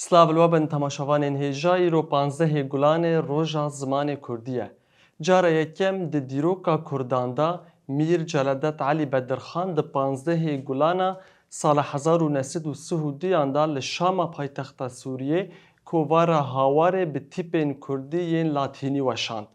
سلاو الوبن تماشاوانên hêjayî ro 15 Gulanê Roja Zimanê Kurdî ye. Cara yekem di dîroka Kurdan da Mîr Celedet Elî Bedirxan di 15 Gulana sala 1932 da li Şama paytexta Sûriyê kovara hawarê bi tîpên Kurdî yên Latînî weşand.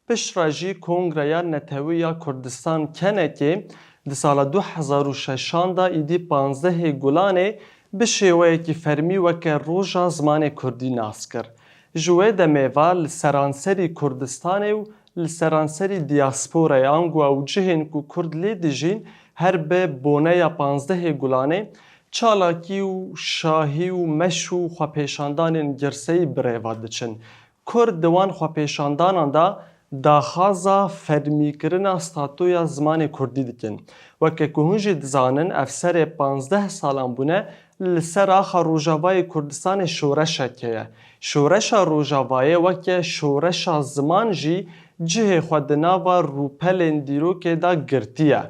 Piştre jî Kongreya Netewî Kurdistan Kenekê di sala 2006 da êdî 15 Gulanê bi şêweyekî fermî weke Roja Zimanê Kurdî nas kir. Ji wê demê ve li seranserî Kurdistanê û li seranserî dîasporayan gu ew cihên ku Kurd lê dijîn her bi boneya 15 Gulanê çalakî û şahî û meş û xwepêşandanên girseyî bi rêva diçin. Kurd di wan xwepêşandanan da daxwaza fermîkirina statuya zimanê Kurdî dikin. Weke ku hûn jî dizanin ev serê 15 salan bûne li ser axa Rojavayê Kurdistanê şoreşeke ye. Şoreşa Rojavayê weke şoreşa ziman jî cihê xwe di nava rûpelên dîrokê da girtiye.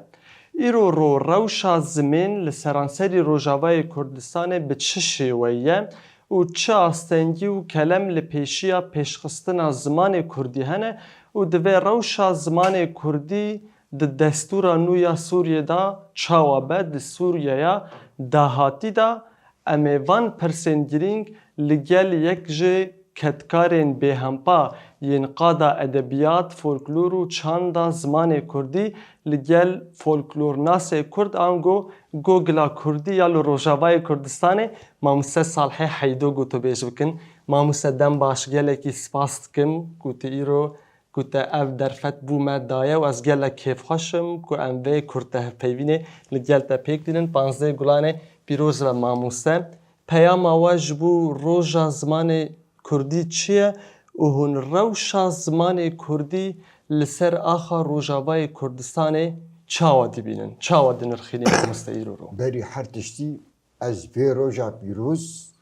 Îro ro rewşa zimên li seranserî Rojavayê Kurdistanê bi çi şêweyî ye û çi astengî û kelem li pêşiya pêşxistina zimanê Kurdî hene û di vê rewşa zimanê Kurdî di destûra nû ya Sûriyê da çawa be di Sûriyeya dahatî da em ê van pirsên girîng li gel yek ji ketkarên bêhempa yên qada edebiyat, folklor û çanda zimanê Kurdî li gel folklornasê Kurd ango Gogla Kurdî ya li Rojavayê Kurdistanê Mamûste Salihê Heydo got tu bêj bikin. Mamûste dem baş gelekî spas dikim ku tu îro ku te ev derfet bû me daye û ez gelek kêfxweşim ku em vê Kurd tevhepeyvînê li gel te pêk dînin. 15 Gulanê pîroz ve mamûste. Peyama we ji bo Roja Zimanê Kurdî çi ye û hûn rewşa zimanê Kurdî li ser axa Rojavayê Kurdistanê çawa dibînin? Çawa dinirxînî mamûste îro ro? Berî her tiştî ez vê roja pîroz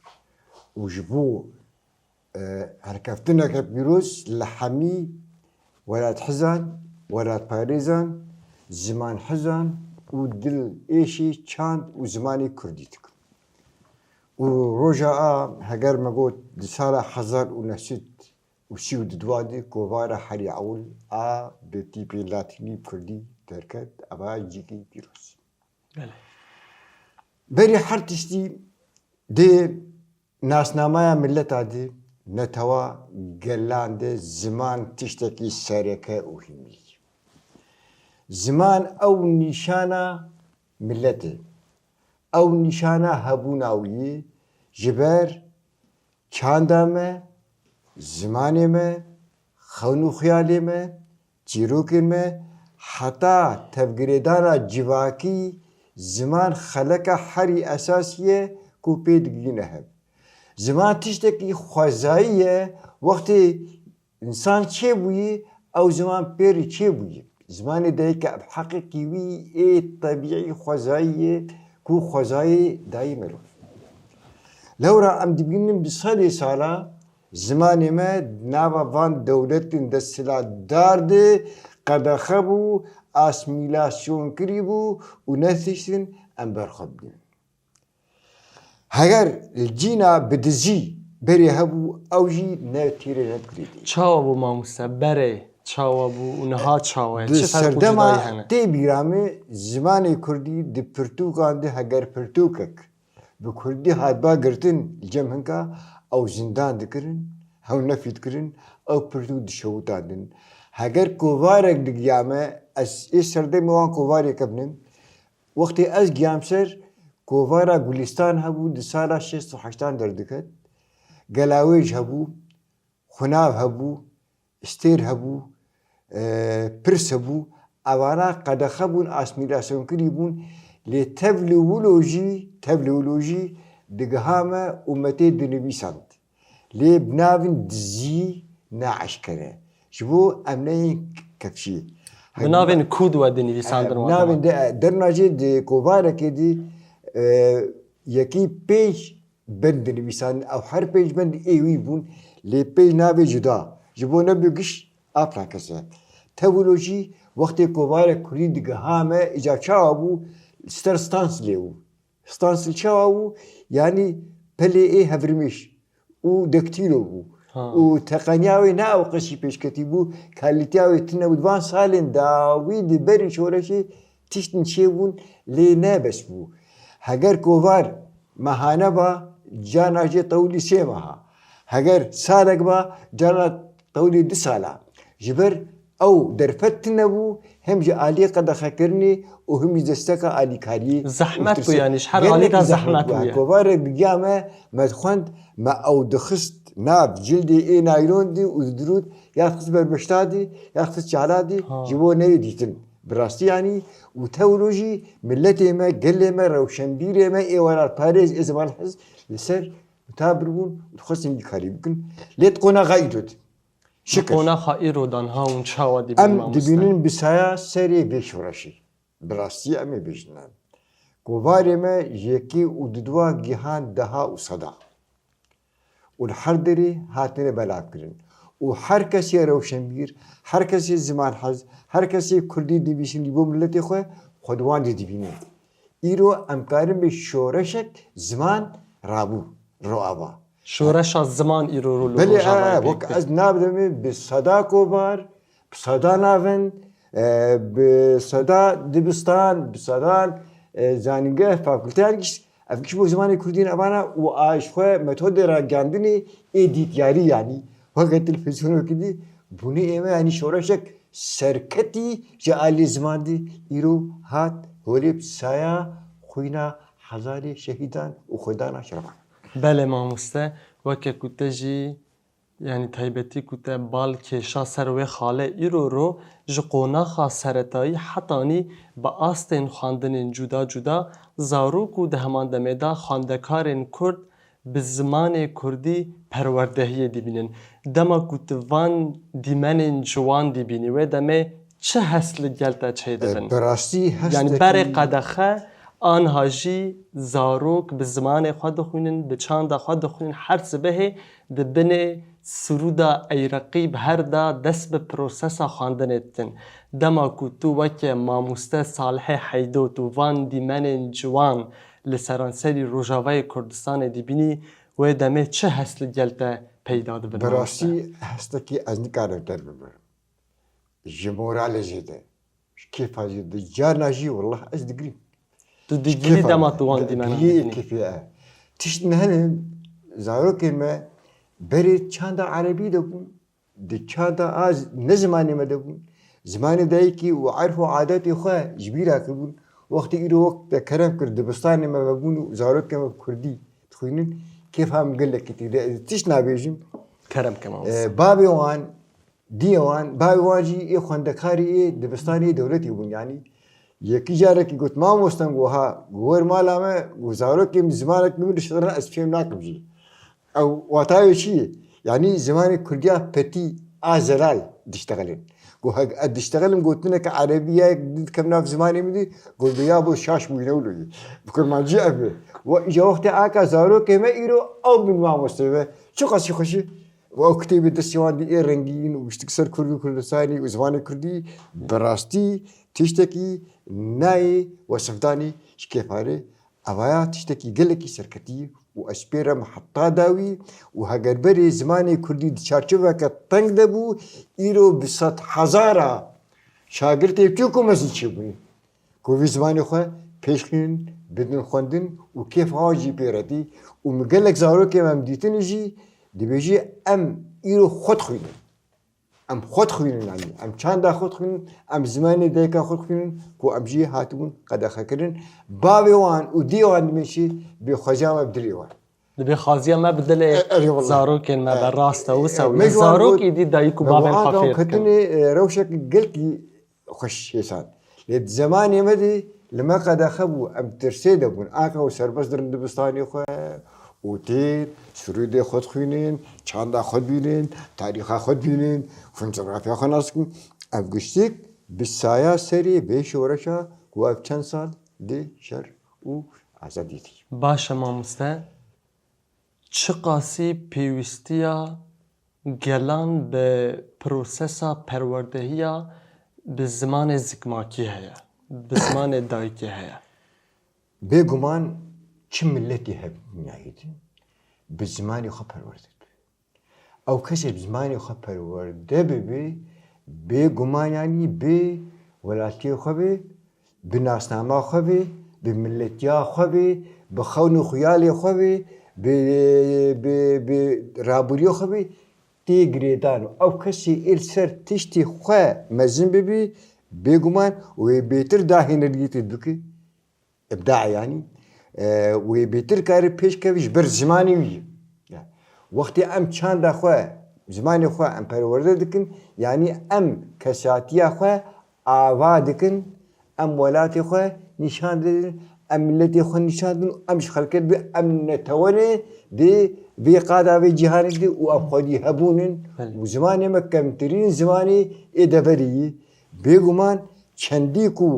û ji bo herkeftineke pîroz li hemî welatxizan, welatparêzan, zimanxizan û dil êşî çand û zimanê Kurdî dikin. û roja a heger me got di sala 1932 de kovara herî ewil a bi tîpê Latînî Kurdî derket eva yekî pîroz. Berî her tiştî dê nasnamaya milleta de netewa gelan de ziman tiştekî sereke û hînî. Ziman ew nîşana milletê, ew nîşana hebûna wî ji ber çanda me, zimanê me, xewn û xiyalê me, çîrokên me, heta tevgirêdana civakî ziman xeleka herî esasî ye ku pê digihîne hev. Ziman tiştekî xwezayî ye wextê însan çêbûyî ew ziman pêrî çêbûyî. Zimanê dayîke ev heqekî wî ê tebîî xwezayî ye ku xwezayî dayî mirov. Lewra em dibînin bi sedê sala zimanê me nava van dewletên desthilatdar de qedexe bû, asmîlasyon kirî bû û netiştin em berxwe bidin. Heger cîna bi dizî berê hebû ew jî netîrê nedikirî. Çawa bû mamûste berê çawa bû û niha çawa ye? Di serdema tê bîramê zimanê Kurdî di pirtûkan de heger pirtûkek bi Kurdî hatba girtin cem hinka ew zindan dikirin, hew nefî dikirin, ew pirtûk dişewitandin. Heger kovarek digiya me ez ê serdemê wan kovarêke binim. Wextê ez giyam ser kovara Gulistan hebû di sala 68 derdiket. Gelawêj hebû, xunav hebû, stêr hebû, pirs hebû, evana qedexe bûn, asmîlasyonkerî bûn lê tevlîolojî digiha me umetê dinivîsand. Lê bi navên dizî neeşkere. Ji bo em neyên kevşiyê. Bi navên ku we dinivîsandin? Navên dernacê di kovarekê de yekî pêj bend dinivîsandin ew her pêj bend ê wî bûn lê pêj navê cuda ji bo nebû giş a prakese. Tevlîolojî wextê kovarek Kurdî digiha me îca çawa bû ster stansilê bû. Stansil çawa bû yanî pelê ê hevrimêş و دكتيلو بو ها. وتقنياوي نا وقشي بيش كتبو كاليتياوي تنو دوان سالين داوي دي بري شورشي تشتن شيبون لي نابس بو هجر كوفار مهانا با جانا جي طولي سيمها هجر سالك با جانا طولي دي سالا جبر او درفت نبو هم جي آلي قد خكرني وهم يدستكا آلي كاري زحمت بو يعني شحر آلي دا زحمت بو كوفار بقيامة ما تخوند ما او دخست ناب جلدي اي نايلون دي ودرود ياخذ بربشتادي ياخذ شعلادي جيبو نري ديتن براستي يعني وتولوجي ملتي ما قل ما روشنبيري ما اي ورا باريس ازمان حز لسر متابرون وتخصم كاري ممكن ليتقونا غايدوت شكر قونا خائرو دان ها ونشاوا دي ام دبينين بسايا سري بيشورشي براستي امي بيجنان كوفاري ما يكي وددوا جهان دها وصدا والحردري هاتنا بلاكرين وحركسي روشنبير حركسي زمان حز حركسي كردي دبيشن دبو ملتي خو خدوان دي دبينين ايرو امكارم بشورشك زمان رابو روابا شورش الزمان ايرو رولو بلي وك از نابدمي بصدا كوبار بصدا نافن بصدا دبستان بصدا زانينجا فاكولتانكس افكش بو زمان كردين ابانا واش خو ميثود راغاندني اديتياري يعني وقت التلفزيون كدي بني ايما يعني شورشك سركتي جالي زمان دي ايرو هات هوليب سايا خوينا حزاري شهيدان وخدانا شربان بله ماموسته وکه کته جی یعنی تایبتی کته بال کشا سر و خاله ایرو رو جقونا خا سرتایی حتانی با آستین خواندن جدا جدا زاروک و دهمان دمیدا خواندکارن کرد به زمان کردی پروردهی دیبینن دما کتوان دیمن جوان دیبینی و دمه چه هسل گلتا چه دبن براستی هست یعنی بر قدخه آنها جی زاروک به زمان خود خوینن به چند خود خوینن هر سبه دبن سرودا ایرقیب هر دا دست به پروسس خواندن اتن دما کتو وکه ماموسته صالح حیدو تو وان دیمن جوان لسرانسری روژاوی کردستان دیبینی و دمه چه هسل گلتا پیدا دبن براستی هست که از نکاره در ببر جمورال جده كيف هذه الدجار ناجي والله از دقري تو دیگری دما تو وان دیمن دیبینی كيف تشتن هن زارو كلمة بري چاندا عربي دبون دي چاندا از نزماني ما دبون زمان دايكي وعرفوا عاداتي خواه جبيرا كبون وقت إيرو وقت كرم كرد دبستاني ما ببون زارو كلمة كردي تخوينين كيف هم قل لك كتير تشنا بيجم کرم کمان بابي وان ديوان بابي واجي إيه خواندكاري إيه دبستاني دولتي بون يعني يكي جارك قلت ما مستنقوها غور مالا ما وزارو كم زمانك نور شغلنا أسفهم ناكم جي أو واتايو شيء يعني زمان كرديا بتي آزرال دشتغلين قوها دشتغلن قلت لك عربية جديد كم ناف زماني مدي قلت يا ابو شاش وينولو بكل ما جاء به وإجا وقت آكا زارو كما إيرو أو من ما مستوى شو قاسي خشي وأكتب الدستيوان دي رنگين وبشتكسر كردي كردستاني وزمان كردي براستي تشتكي ناي وصفداني شكيفاري أوايا تشتكي قلكي سركتي وأسبيرا محطة داوي وهاقربري زماني كردي دشارچوه كتنگ دبو إيرو بسات حزارة شاگرتي بچوكو مزيد شبوني كوفي زماني خواه پیشخين بدن خوندن وكيف هاجي بيرتي ومقلق زارو كي ممديتن جي دي بيجي أم إيرو خود خوينن ام خود خوینن يعني ام چند خود خوینن ام زمانی دیگه خود خوینن کو ام جی هاتون قد خکرن بابی وان و دیوان میشی به خجام بدریوان دبی خازیا ما بدل زاروک ما براسته و سوی مجوان زاروک بود- ایدی دایکو بابن خفیف کن كتني روشك قلكي خش هيسان لد زمان يمدي لما قد خبو ام ترسيد ابون اكا وسربس درن دبستاني خو وتير سرودي خود خوينين چاندا خود بينين تاريخا خود بينين فنجرافيا خناسكن ام گشتيك بالسايا سري بيش ورشا قواف چند سال دي شر و ازاديتي باشه ماموسته چه قاسی پیوستیا گلان به پروسسا پروردهیا به زمان زکماکی هیا به زمان دایکی هیا بيقمان كم ملتي هب نهايتي بالزمان يخبر وردت او کسی بزمانی خو پرورده به گمان یعنی به ولاتی خو به ناسنامه خو به ملتیا خو به خون خیال خو به رابوری خو تی گریدان او کسی ایل سر تشتی خو مزن به گمان و بهتر داهی نرگیت دوکی ابداع یعنی و بهتر کاری پیش کویش بر زمانی وی وقتی ام چند خواه زمانی خواه ام پرورده دکن یعنی ام کساتی خواه آوا دکن ام ولاتی خواه نشان دادن ام ملتی خواه نشان دادن ام خلقت بی ام نتوانه دی قادا بی جهانی دی و ام خودی هبونن و زمانی مکمترین زمانی ادبری بگمان چندی کو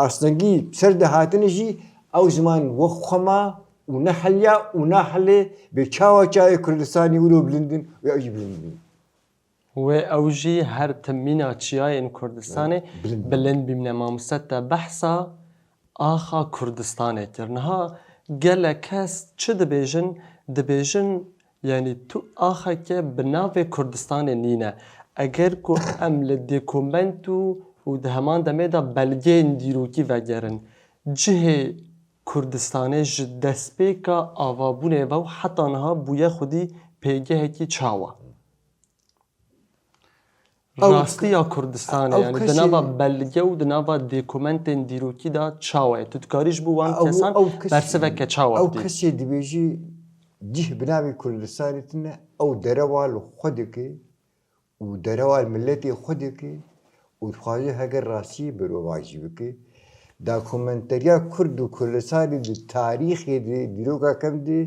اصلنگی سرده هاتنشی او زمان وخما ونحليا ونحلي بشاوة شاي كردستاني ولو بلندن ويأجي بلندن و اوجي هر تمينا تشياي ان كردستاني بلند بمنا مامستا بحثا آخا كردستاني كرنها قال كاس چه دبيجن يعني تو آخا كه بناوه كردستاني نينا اگر کو ام لديكومنتو و دهمان دميدا بلگين ديروكي وگرن جهه کردستانه دستپیکا آوابونه و حتی آنها بوی خودی پیگه هکی چاوا راستی یا کردستانه یعنی دنابا بلگه و دنابا دیکومنت دیروکی دا چاوه تدکاریش بو وان کسان برسه وکه چاوا او کسی دیبیجی جه بناوی کردستانی تنه او دروال خودکی و دروال ملتی خودکی و خواهی هگر راستی برو واجبه که داکومنتریا کرد و کردستانی دی تاریخی دی دیروگا کم دی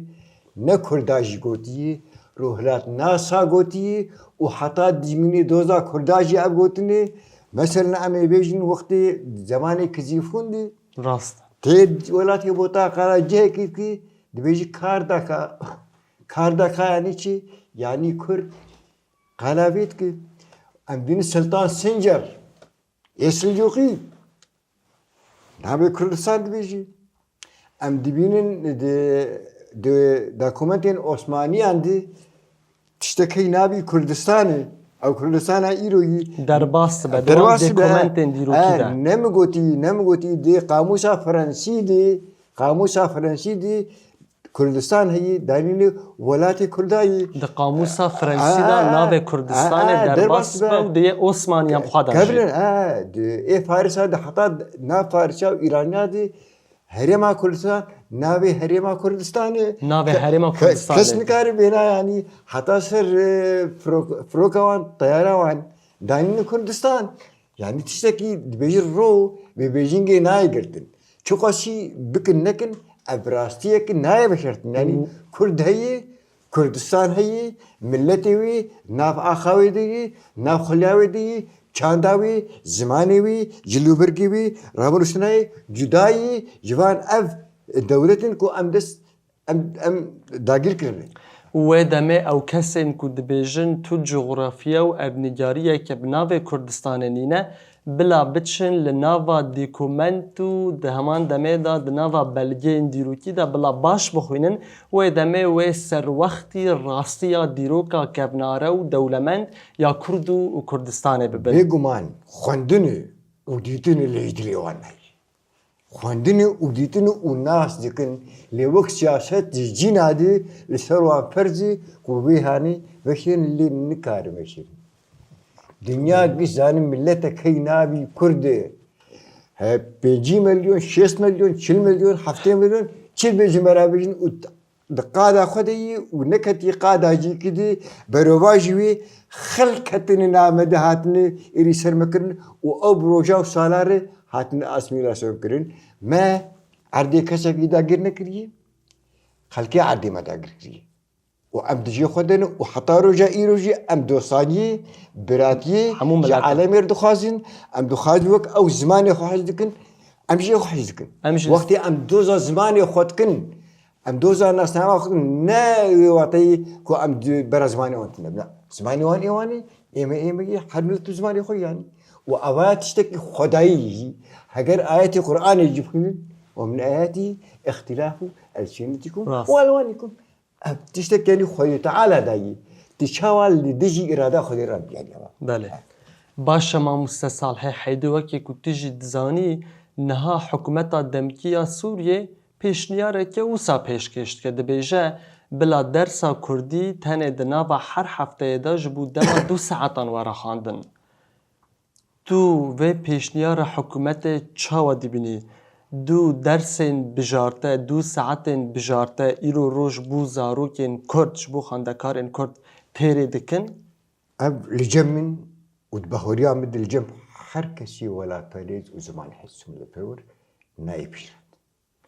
نه کرداجی گوتی روحلات ناسا گوتی و حتی دیمینی دوزا کرداجی اب گوتنی مثلا امی بیجن وقتی زمانی کزیفون دی راست تید ولاتی بوتا قرار جه کی دی بیجی کار دکا یعنی چی؟ یعنی کرد قلابید که ام دین سلطان سنجر اسلجوقی نابه کردستان دیجی ام دیبینن داکومنتین عثمانی اندی تشتکی نابی کردستانه او کردستان ایروی درباس به دوام دیکومنتین دیروکی ده نمگوتی دی قاموسا فرنسی دی کردستان هی دانینی ولاتی کردایی ده قاموسا فرنسی ده ناو کردستان درباس به و ده عثمانی هم خواهد قبل ای فارسا ده حتی نا فارسا و ایرانیا دی هرما کردستان ناوی هرما کردستانه ناو هرما کردستان کس نکاری بینا یعنی حتی سر فروکوان طیاروان دانین کردستان یعنی تشتکی بیجر رو به بیجینگی نای گردن چوکاسی بکن نکن ابراستیه که نای بشرتن یعنی کرد هایی کردستان هایی ملتی وی ناف آخاوی دیگی ناف خلیاوی دیگی چانداوی زمانیوی جلوبرگیوی رابرشنای جدایی جوان اف دولتن کو ام داگیر کرده و دمه او کسین که دبیجن تو جغرافیا و ابنگاریه که بناو کردستان نینه بلا بچن لناوا دیکومنتو ده همان دمه دا دناوا بلگه دیروکی دا بلا باش بخوینن و دمه و سر وقتی راستی یا دیروکا کبناره و دولمند یا کردو و کردستانه ببن بگمان خوندنه و دیتنه لیدلی وانه خواندنی و دیدن و ناس دکن لیوک سیاست جینادی لسروان فرزی قوی هانی وشین لی نکار میشین دنیا کی زن ملت کی نابی کرده 5 میلیون 6 میلیون 40 میلیون 7 میلیون 40 میلیون مرابجین و دقادا خدایی و نکتی قادا جی کدی برواجوی خلقتن نامده هاتنه ایری سرمکرن و او بروجا و سالاره هاتن اسمی راسو کرن ما عردی کسی که داگر نکریه خلقی عردی ما داگر کریه و ام دجی خودن و حتی روجا ای روجی ام دوستانی براتیه جا عالمی رو دخوازن ام دخواز وک او زمانی خواهد دکن ام جی خواهد دکن وقتی ام دوزا زمانی خود کن ام دوزا ناس نما خود نه وقتی که ام برا زمانی وانتن نه زمانی وان ایوانی ایمه حرمت زمانی خود یعنی و آیات تشتكي خدایی هجر آيات القرآن يجيبون ومن آياته اختلاف ألسنتكم وألوانكم تشتكي يعني خدای تعالى داي تشاول لدجي إرادة خدي رب يعني بله باشه مامۆستا ساڵحێ حەیدە وەکێک و تژی دزانی نەها حکوومەتا دەمکیە سووریێ پێشنیارێکە وسا پێشکەشت کە دەبێژە بلا دەرسا کوردی تەنێ دناوە هەر هەفتەیەدا ji بوو دەما 2 سەعەتان وەرەخواندن تو vê pêşniyara hikûmetê çawa dibînî du dersên bijarte 2 saetên bijarte îro roj bû zarokên Kurd ji bo xwendekarên Kurd têrê dikin أب لجمن وتبهوريا مد الجم حركسي ولا تريد وزمان حسهم لبور نايب شرط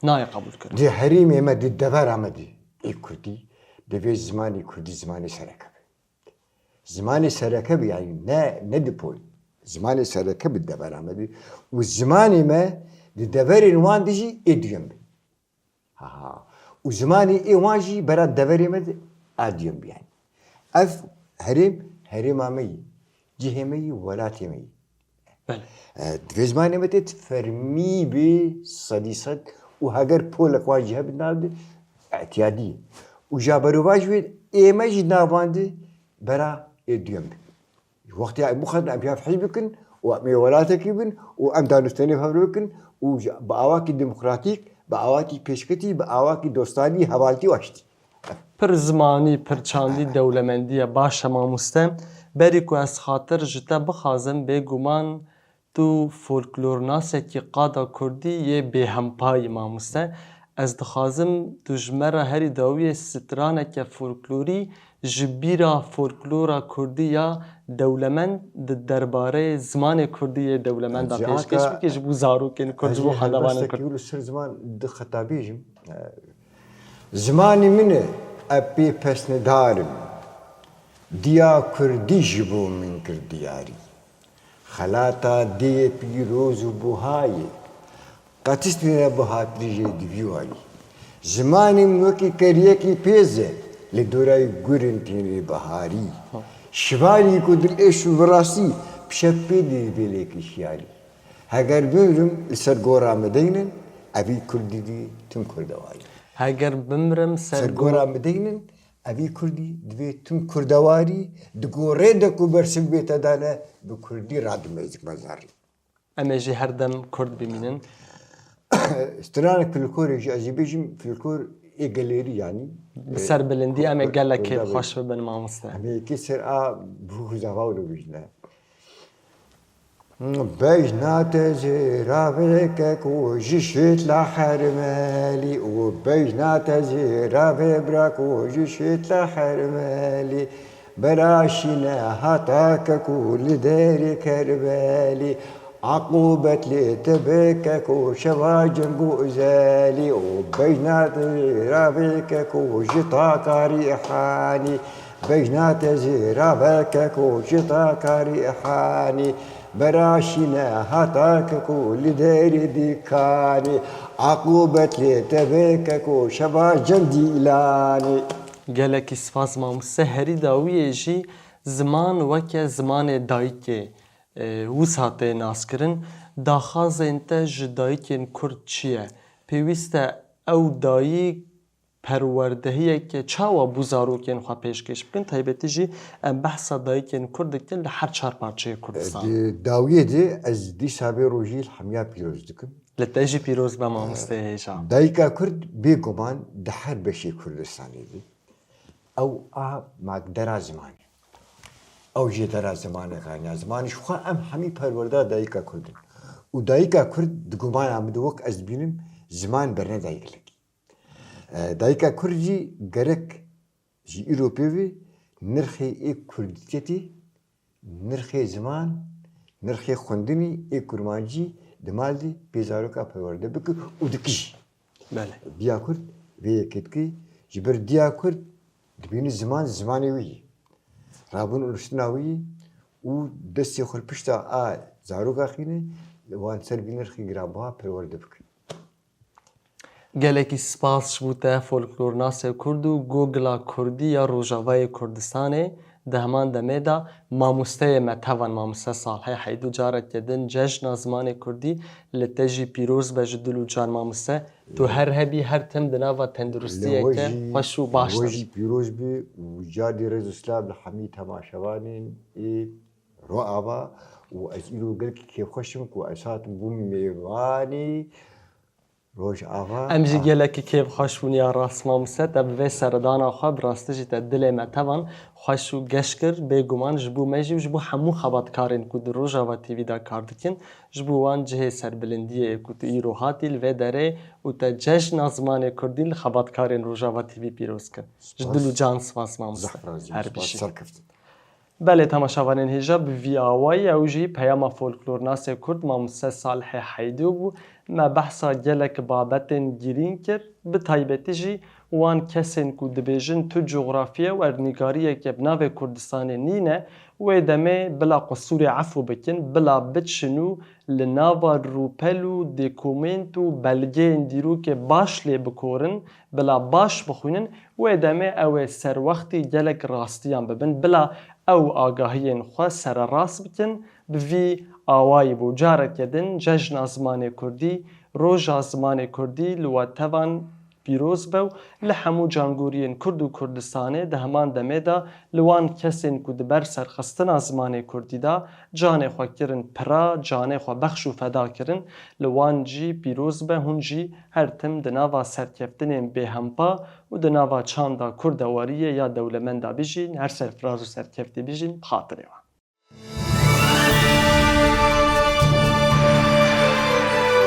nayê qebûl kirin. دي حريم يما دي الدفار عمدي الكردي دي زماني كردي زماني سركب زماني سركب يعني ندبول زماني سركب الدفار عمدي والزماني ما دي الدفار الوان ديجي اديم ها وزماني ايوانجي برا الدفار مد اديم يعني اف هريم عمي جهمي ولا تيمي بله في زماني متت فرمي بصديصد وهاجر بولك واجهه بالنابد اعتيادي وجابرو واجود ايمج ناباندي برا اديم وقت يعني مخد ابي في حزبكن وامي ولاتك ابن وام دانستاني فبركن وباواكي ديمقراطيك باواكي بيشكتي باواكي دوستاني حوالتي واشتي پر زمانی پر چاندی دولمندیه باشه مامۆستا berî ku ez xatir ji te bixwazim bêguman tu folklornasekî qada Kurdî yê bêhempayî mamoste ez dixwazim tu ji me re herî dawiyê straneke folklorî ji bîra folklora Kurdî ya dewlemend di derbareyê zimanê Kurdî yê dewlemend da pêşkêş bike ji bo zarokên Kurd ji bo xendevanên Kurd. يقولوا السر زمان دي خطابيجم زماني منه ابي بسن دارم ديا كردي جبو من كردياري خلاتا دي بيروز وبوهاي قاتستني بهات ليجي ديوالي زماني موكي كريكي بيزه لدوراي غورنتيني بهاري شوالي كدر ايش وراسي بشبي دي بيليكي شيالي هاگر بمرم لسر غورا مدينن ابي كردي دي تم كردواري Heger bimrim سر غورا مدينن ابي كردي دبي تم كردواري دغوري دكو برسم بيت دانا بكردي راد ميزك مزاري em ê jî her dem Kurd bimînin. استرانك في الكور يجي بيجم في الكور ايجاليري يعني Bi ser bilindî em ê gelekê xweş bibin mamoste. همي كسر بروح زواولو بيجنا بيجنا تزيرافك وجشت لحرمالي وبيجنا تزيرافك براك وجشت لحرمالي براشنا هاتاك كل داري كربالي عقوبة لتبكك وشواجن قوزالي وبيجنا تزيرافك وجطاك ريحاني بيجنا تزيرافك وجطاك ريحاني براشنا هاتاك كل داري ديكاني عقوبة لتبكك وشواجن ديلاني Gelekî spas mamoste herî dawiyê jî ziman weke zimanê dayîkê wisa tê naskirin daxwazên te ji dayîkên Kurd çi ye? Pêwîst e ew dayîk perwerdehiyeke çawa bû zarokên xwe pêşkêş bikin taybetî jî em behsa dayîkên Kurd dikin li her çar parçeyê Kurdistan. داوية دي از دي سابي روجي الحمية بيروز دكم Li te jî pîroz be mamoste hêja. دايكا كرد بيقومان دحر بشي كردستاني دي او ماك درا زماني او جي درا زماني غانيا زماني شو ام حمي پروردا دايكا كرد ودايكا كرد دقومان عمدوك از بينم زمان برنا دايكلك دايكا كردجي گرك جي اوروبيوي نرخي اي كردتي نرخي زمان نرخي خوندني اي كرمانجي دمالدي بيزاروكا پروردا بك ودكي Bele. ديا كرد في كتكي جبر ديا كرد دبين الزمان زماني وي رابون ورشناوي ودستي خل بشتا زاروكا خيني وان سر بينرخي غرابها پروردا بك Gelekî spas ji bo te folklornasê Kurd û Gogla Kurdî ya Rojavayê Kurdistanê di heman demê de mamosteyê me tevan mamoste Salihê Heydû careke din cejna zimanê Kurdî li te jî pîroz be ji dil û can mamoste تو هر هبی هر تم دناوا تندرستیه که خوش و باش لوجي بيروز بي وجادي رز اسلام لحميد هما شبانين رؤابا واسئلو قلك كيف خشمك واسات بوميغاني روج آوا ام جی گلکی که خوش بونیا راست مامسه تب و سردانا خواب راسته جی دل متوان خوش و گشکر بگمان جبو مجی و جبو همو خبات کارین کود روژا و تیوی دا کار دکن جبو وان جه سر بلندیه کود ایرو هاتیل و داره و تا جشن زمان کردیل خبات کارین روژا و تیوی پیروز کن جدلو جان سواس مامسه هر بیشی بله تماشاوانین هجا بی آوایی اوجی پیام فولکلورناس کرد مامسه صالح حیدو بو ما بحثا گلک بابتن گیرین کر به تایبتی جی وان کسین کو دبیجن تو جغرافیه و ارنگاریه که بناو کردستان نینه و دمه بلا قصور عفو بکن بلا بچنو لناوا روپلو دیکومنتو بلگه اندیرو که باش لی بکورن بلا باش بخونن و دمه او سر وقتی گلک راستیان ببن بلا او آگاهین خواه سر راست بکن بوی آوایی بو جارت یدن جشن زمان کردی روژ زمان کردی لواتوان پیروز بو لحمو جانگورین کرد و کردستانه ده همان دمه دا لوان کسین کود بر سرخستن زمان کردی دا جان خواه کرن پرا جان خواه بخش و فدا کرن لوان جی پیروز به هون جی هر تم دناوا سرکفتن به همپا و دناوا چاندا کردواریه یا دولمندا بیجین هر سرفراز و سرکفتی بیجین بخاطره وان